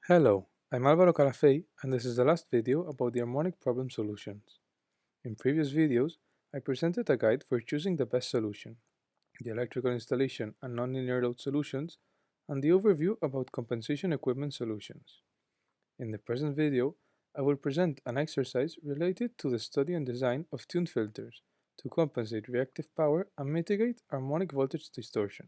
Hello, I'm Álvaro Calafell, and this is the last video about the harmonic problem solutions. In previous videos, I presented a guide for choosing the best solution, the electrical installation and nonlinear load solutions, and the overview about compensation equipment solutions. In the present video, I will present an exercise related to the study and design of tuned filters to compensate reactive power and mitigate harmonic voltage distortion.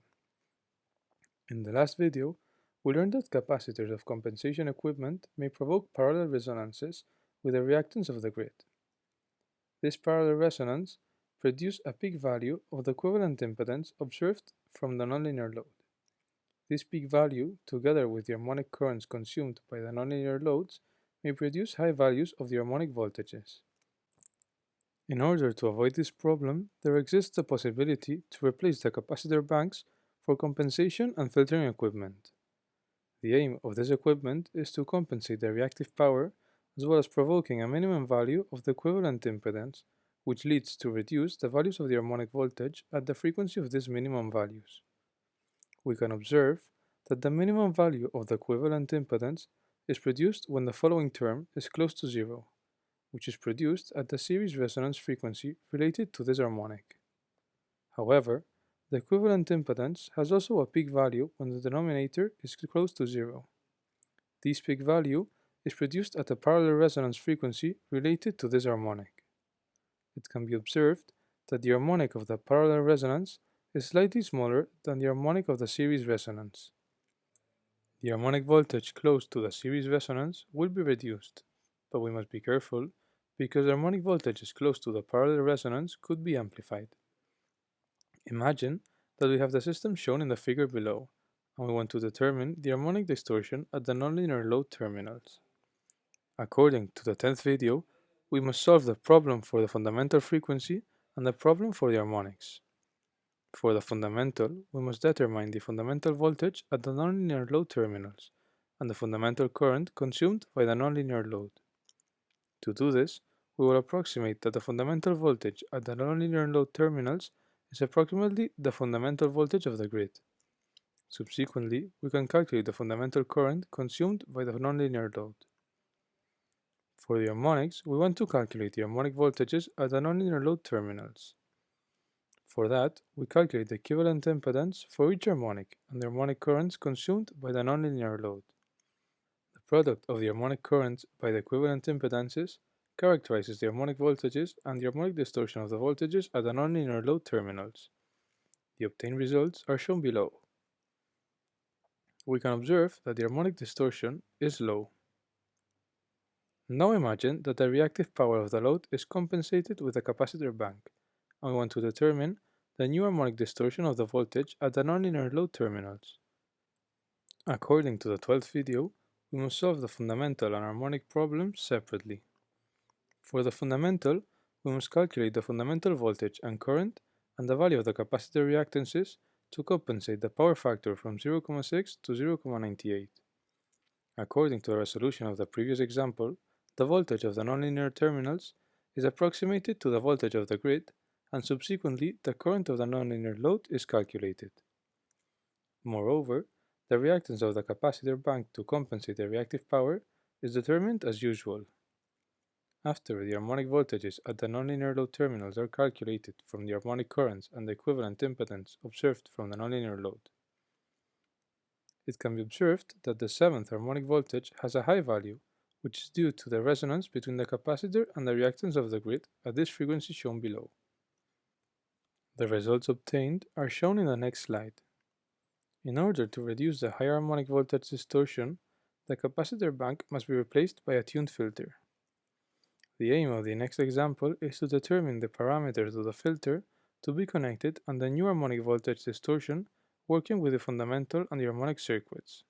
In the last video, we learned that capacitors of compensation equipment may provoke parallel resonances with the reactance of the grid. This parallel resonance produces a peak value of the equivalent impedance observed from the nonlinear load. This peak value, together with the harmonic currents consumed by the nonlinear loads, may produce high values of the harmonic voltages. In order to avoid this problem, there exists the possibility to replace the capacitor banks for compensation and filtering equipment. The aim of this equipment is to compensate the reactive power as well as provoking a minimum value of the equivalent impedance, which leads to reduce the values of the harmonic voltage at the frequency of these minimum values. We can observe that the minimum value of the equivalent impedance is produced when the following term is close to zero, which is produced at the series resonance frequency related to this harmonic. However, the equivalent impedance has also a peak value when the denominator is close to zero. This peak value is produced at a parallel resonance frequency related to this harmonic. It can be observed that the harmonic of the parallel resonance is slightly smaller than the harmonic of the series resonance. The harmonic voltage close to the series resonance will be reduced, but we must be careful because the harmonic voltages close to the parallel resonance could be amplified. Imagine that we have the system shown in the figure below, and we want to determine the harmonic distortion at the nonlinear load terminals. According to the 10th video, we must solve the problem for the fundamental frequency and the problem for the harmonics. For the fundamental, we must determine the fundamental voltage at the nonlinear load terminals and the fundamental current consumed by the nonlinear load. To do this, we will approximate that the fundamental voltage at the nonlinear load terminals is approximately the fundamental voltage of the grid. Subsequently, we can calculate the fundamental current consumed by the nonlinear load. For the harmonics, we want to calculate the harmonic voltages at the nonlinear load terminals. For that, we calculate the equivalent impedance for each harmonic and the harmonic currents consumed by the nonlinear load. The product of the harmonic currents by the equivalent impedances characterizes the harmonic voltages and the harmonic distortion of the voltages at the nonlinear load terminals. The obtained results are shown below. We can observe that the harmonic distortion is low. Now imagine that the reactive power of the load is compensated with a capacitor bank, and we want to determine the new harmonic distortion of the voltage at the nonlinear load terminals. According to the 12th video, we must solve the fundamental and harmonic problems separately. For the fundamental, we must calculate the fundamental voltage and current and the value of the capacitor reactances to compensate the power factor from 0,6 to 0,98. According to the resolution of the previous example, the voltage of the nonlinear terminals is approximated to the voltage of the grid, and subsequently the current of the nonlinear load is calculated. Moreover, the reactance of the capacitor bank to compensate the reactive power is determined as usual. After the harmonic voltages at the nonlinear load terminals are calculated from the harmonic currents and the equivalent impedance observed from the nonlinear load, it can be observed that the 7th harmonic voltage has a high value, which is due to the resonance between the capacitor and the reactance of the grid at this frequency shown below. The results obtained are shown in the next slide. In order to reduce the high harmonic voltage distortion, the capacitor bank must be replaced by a tuned filter. The aim of the next example is to determine the parameters of the filter to be connected and the new harmonic voltage distortion working with the fundamental and the harmonic circuits.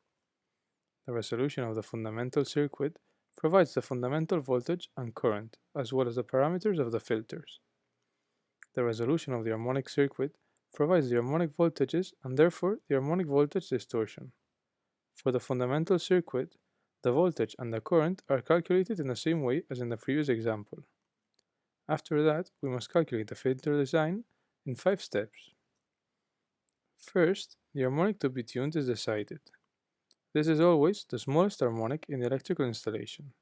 The resolution of the fundamental circuit provides the fundamental voltage and current, as well as the parameters of the filters. The resolution of the harmonic circuit provides the harmonic voltages and therefore the harmonic voltage distortion. For the fundamental circuit, the voltage and the current are calculated in the same way as in the previous example. After that, we must calculate the filter design in 5 steps. First, the harmonic to be tuned is decided. This is always the smallest harmonic in the electrical installation.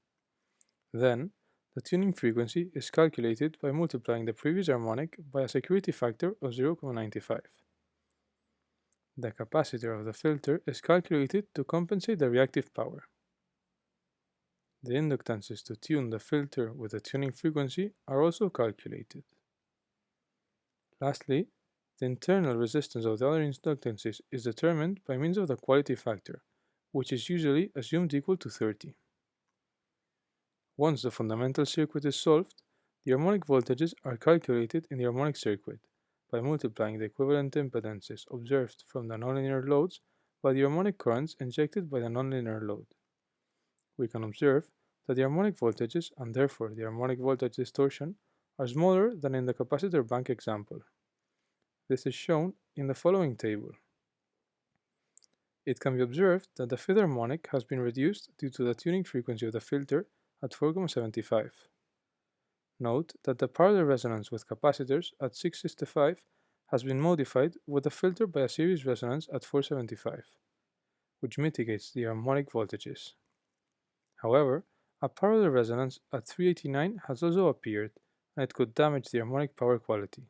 Then, the tuning frequency is calculated by multiplying the previous harmonic by a security factor of 0.95. The capacitor of the filter is calculated to compensate the reactive power. The inductances to tune the filter with the tuning frequency are also calculated. Lastly, the internal resistance of the other inductances is determined by means of the quality factor, which is usually assumed equal to 30. Once the fundamental circuit is solved, the harmonic voltages are calculated in the harmonic circuit by multiplying the equivalent impedances observed from the nonlinear loads by the harmonic currents injected by the nonlinear load. We can observe that the harmonic voltages and therefore the harmonic voltage distortion are smaller than in the capacitor bank example. This is shown in the following table. It can be observed that the fifth harmonic has been reduced due to the tuning frequency of the filter at 4.75. Note that the parallel resonance with capacitors at 665 has been modified with the filter by a series resonance at 475, which mitigates the harmonic voltages. However, a parallel resonance at 389 has also appeared, and it could damage the harmonic power quality.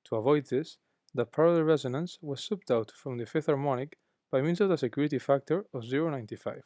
To avoid this, the parallel resonance was subbed out from the fifth harmonic by means of the security factor of 0.95.